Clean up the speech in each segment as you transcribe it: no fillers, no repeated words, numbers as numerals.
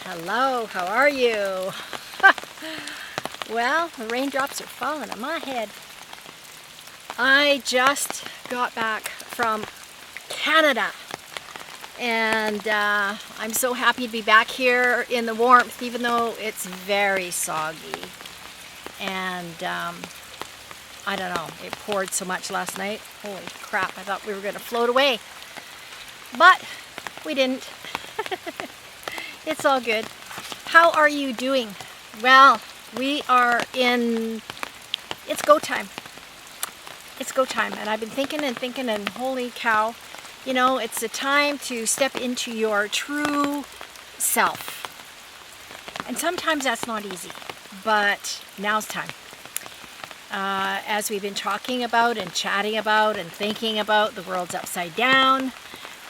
Hello, how are you? Well, the raindrops are falling on my head. I just got back from Canada and I'm so happy to be back here in the warmth, even though it's very soggy. And I don't know, it poured so much last night. Holy crap, I thought we were going to float away. But we didn't. It's all good. How are you doing? Well, we are in, it's go time. It's go time. And I've been thinking and holy cow, you know, it's a time to step into your true self. And sometimes that's not easy, but now's time. As we've been talking about and chatting about and thinking about, the world's upside down.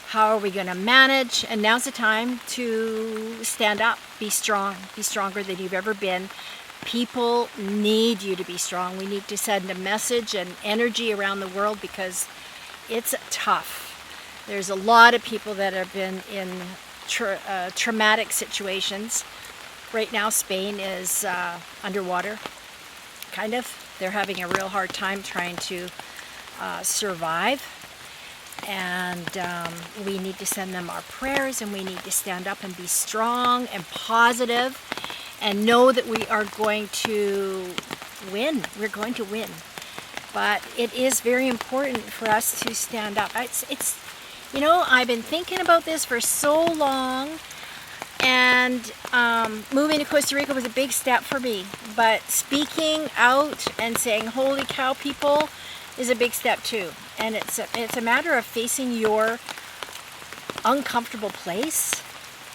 How are we going to manage? And now's the time to stand up, be strong, be stronger than you've ever been. People need you to be strong. We need to send a message and energy around the world because it's tough. There's a lot of people that have been in traumatic situations. Right now, Spain is underwater, kind of. They're having a real hard time trying to survive. And we need to send them our prayers, and we need to stand up and be strong and positive and know that we are going to win. We're going to win. But it is very important for us to stand up. It's you know, I've been thinking about this for so long, and moving to Costa Rica was a big step for me. But speaking out and saying, holy cow, people, is a big step too. And it's a matter of facing your uncomfortable place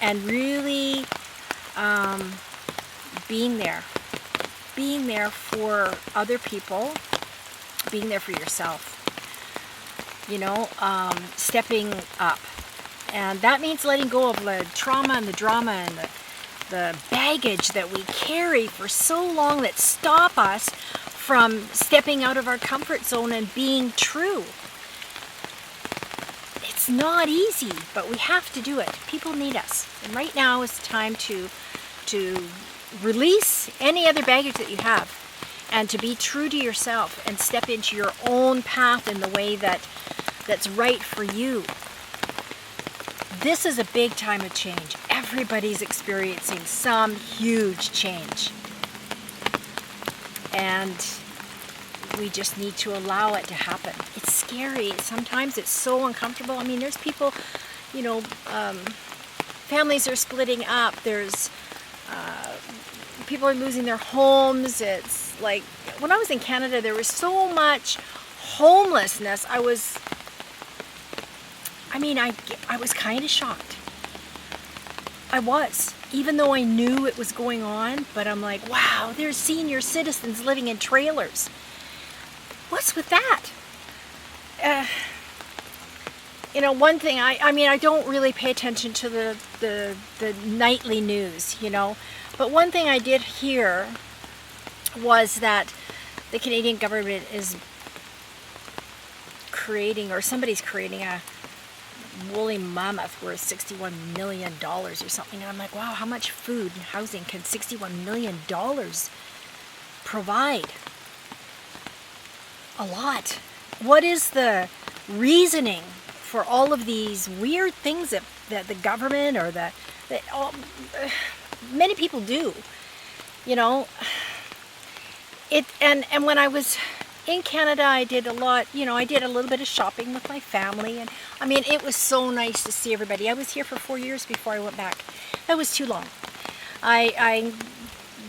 and really being there for other people, being there for yourself, you know, stepping up. And that means letting go of the trauma and the drama and the baggage that we carry for so long that stop us from stepping out of our comfort zone and being true. It's not easy, but we have to do it. People need us. And right now is the time to release any other baggage that you have and to be true to yourself and step into your own path in the way that's right for you. This is a big time of change. Everybody's experiencing some huge change. And we just need to allow it to happen. It's scary. Sometimes it's so uncomfortable. I mean, there's people, you know, families are splitting up. There's people are losing their homes. It's like, when I was in Canada, there was so much homelessness. I was kind of shocked. I was. Even though I knew it was going on, but I'm like, wow, there's senior citizens living in trailers. What's with that? You know, one thing, I don't really pay attention to the nightly news, you know, but one thing I did hear was that the Canadian government is creating, or somebody's creating a woolly mammoth worth $61 million or something. And I'm like, wow, how much food and housing can $61 million provide? A lot. What is the reasoning for all of these weird things that the government or many people do? You know, and when I was in Canada, I did a lot, you know, I did a little bit of shopping with my family, and I mean, it was so nice to see everybody. I was here for 4 years before I went back. That was too long. I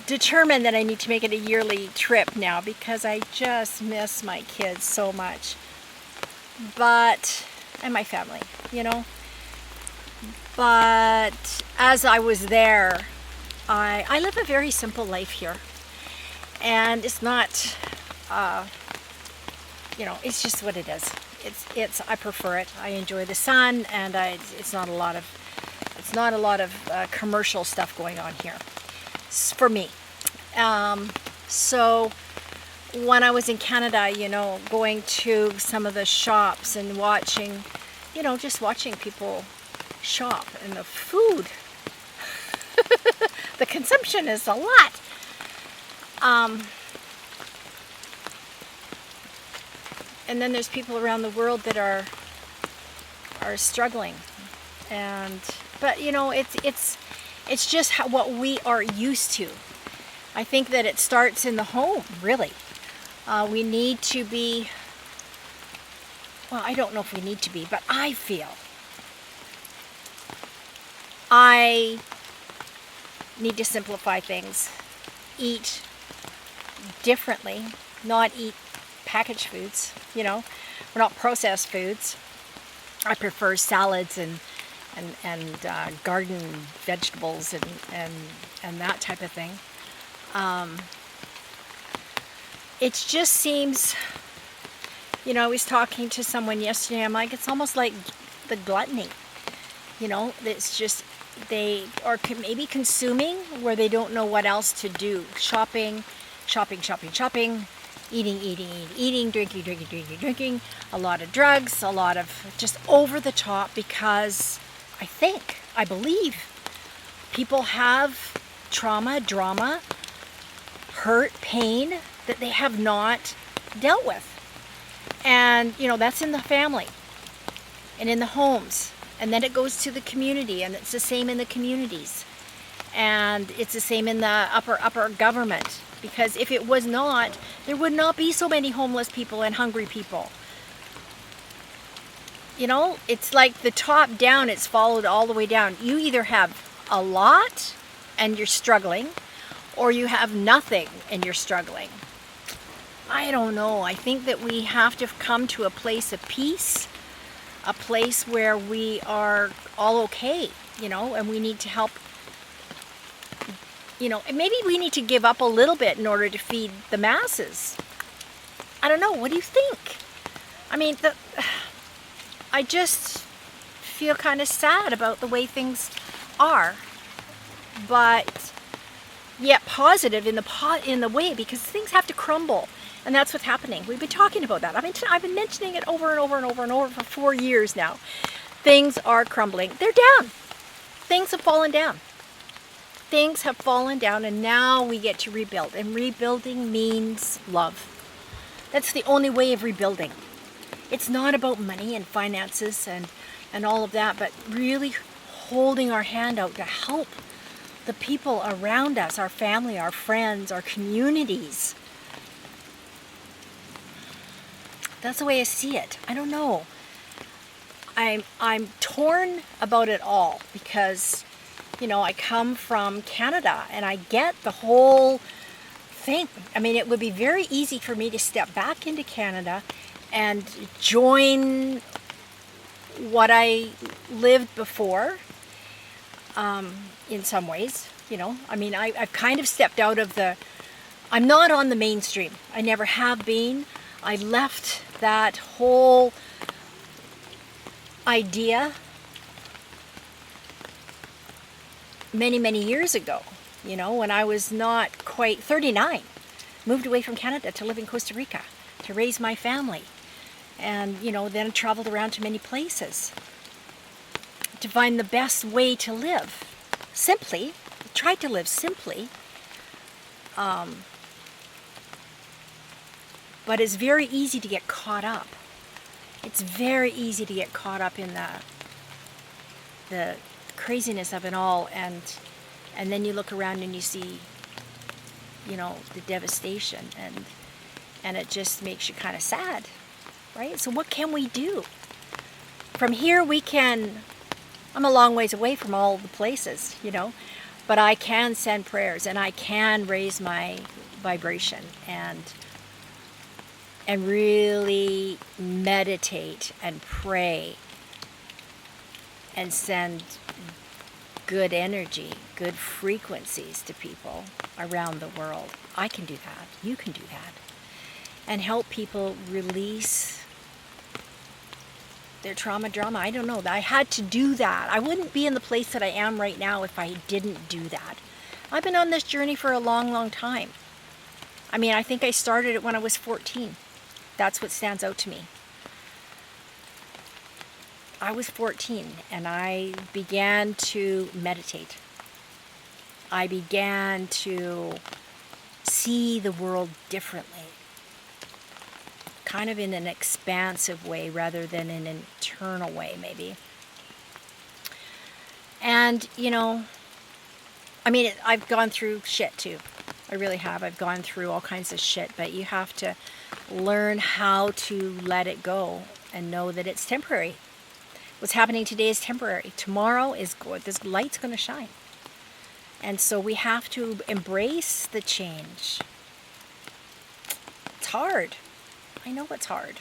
determined that I need to make it a yearly trip now because I just miss my kids so much. And my family, you know. But as I was there, I live a very simple life here. And it's not, you know, it's just what it is. I prefer it. I enjoy the sun, and it's not a lot of commercial stuff going on here for me. So when I was in Canada, you know, going to some of the shops and watching, you know, just watching people shop, and the food The consumption is a lot. And then there's people around the world that are struggling, but you know, it's just what we are used to. I think that it starts in the home, really. We need to be, well, I don't know if we need to be, but I feel I need to simplify things, eat differently, not eat packaged foods, you know, or not processed foods. I prefer salads and garden vegetables and that type of thing. It just seems, you know, I was talking to someone yesterday, I'm like, it's almost like the gluttony, you know, it's just, they are maybe consuming where they don't know what else to do. Shopping, eating, drinking, a lot of drugs, a lot of just over the top, because I believe people have trauma, drama, hurt, pain that they have not dealt with. And, you know, that's in the family and in the homes. And then it goes to the community, and it's the same in the communities. And it's the same in the upper government. Because if it was not, there would not be so many homeless people and hungry people. You know, it's like the top down, it's followed all the way down. You either have a lot and you're struggling, or you have nothing and you're struggling. I don't know. I think that we have to come to a place of peace, a place where we are all okay, you know, and we need to help. You know, and maybe we need to give up a little bit in order to feed the masses. I don't know. What do you think? I mean, I just feel kind of sad about the way things are, but yet positive in the way, because things have to crumble, and that's what's happening. We've been talking about that. I mean, I've been mentioning it over and over for 4 years now. Things are crumbling. They're down. Things have fallen down. Things have fallen down, and now we get to rebuild. And rebuilding means love. That's the only way of rebuilding. It's not about money and finances and all of that, but really holding our hand out to help the people around us, our family, our friends, our communities. That's the way I see it. I don't know. I'm torn about it all, because you know, I come from Canada and I get the whole thing. I mean, it would be very easy for me to step back into Canada and join what I lived before, in some ways, you know. I mean, I've kind of stepped out of I'm not on the mainstream. I never have been. I left that whole idea many years ago, you know, when I was not quite 39. Moved away from Canada to live in Costa Rica to raise my family, and you know, then traveled around to many places to find the best way to live simply. Tried to live simply, but it's very easy to get caught up. It's very easy to get caught up in the craziness of it all, and then you look around and you see, you know, the devastation, and it just makes you kind of sad, right? So what can we do? From here I'm a long ways away from all the places, you know, but I can send prayers, and I can raise my vibration and really meditate and pray and send good energy, good frequencies to people around the world. I can do that. You can do that. And help people release their trauma. I don't know. I had to do that. I wouldn't be in the place that I am right now if I didn't do that. I've been on this journey for a long time. I mean, I think I started it when I was 14. That's what stands out to me. I was 14 and I began to meditate. I began to see the world differently, kind of in an expansive way rather than in an internal way, maybe. And, I've gone through shit too. I really have. I've gone through all kinds of shit, but you have to learn how to let it go and know that it's temporary. What's happening today is temporary. Tomorrow is good. This light's going to shine. And so we have to embrace the change. It's hard. I know it's hard.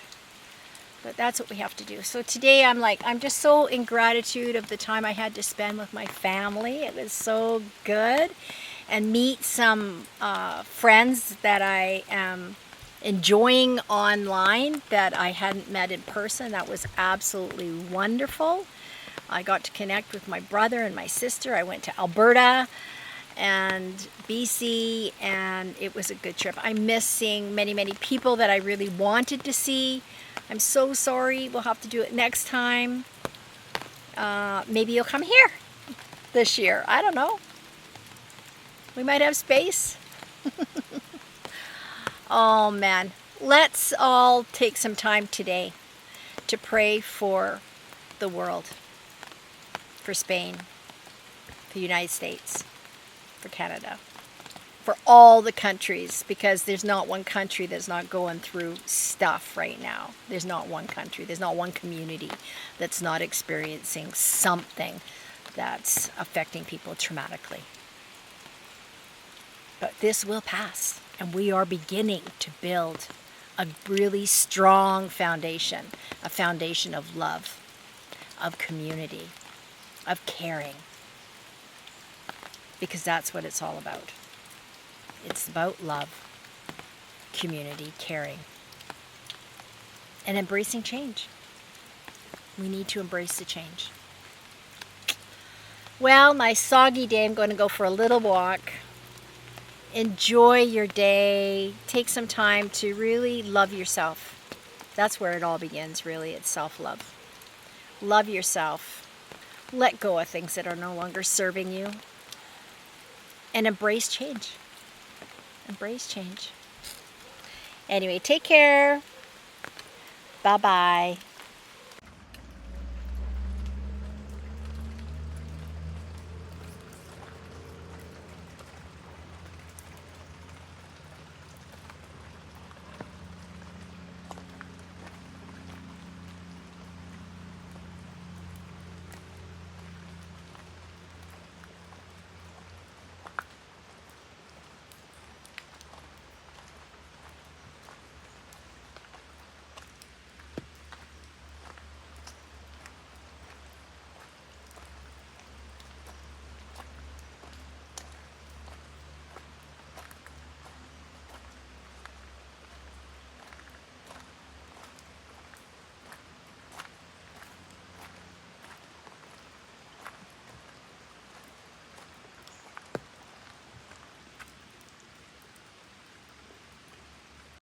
But that's what we have to do. So today I'm just so in gratitude of the time I had to spend with my family. It was so good. And meet some friends that I am enjoying online that I hadn't met in person. That was absolutely wonderful. I got to connect with my brother and my sister. I went to Alberta and BC, and it was a good trip. I miss seeing many, many people that I really wanted to see. I'm so sorry. We'll have to do it next time. Maybe you'll come here this year. I don't know. We might have space. Oh man. Let's all take some time today to pray for the world, for Spain, for the United States, for Canada, for all the countries, because there's not one country that's not going through stuff right now. There's not one country, there's not one community that's not experiencing something that's affecting people traumatically. But this will pass, and we are beginning to build a really strong foundation, a foundation of love, of community, of caring, because that's what it's all about. It's about love, community, caring, and embracing change. We need to embrace the change. Well, my soggy day, I'm going to go for a little walk. Enjoy your day. Take some time to really love yourself. That's where it all begins, really. It's self-love. Love yourself. Let go of things that are no longer serving you. And embrace change. Embrace change. Anyway, take care. Bye-bye.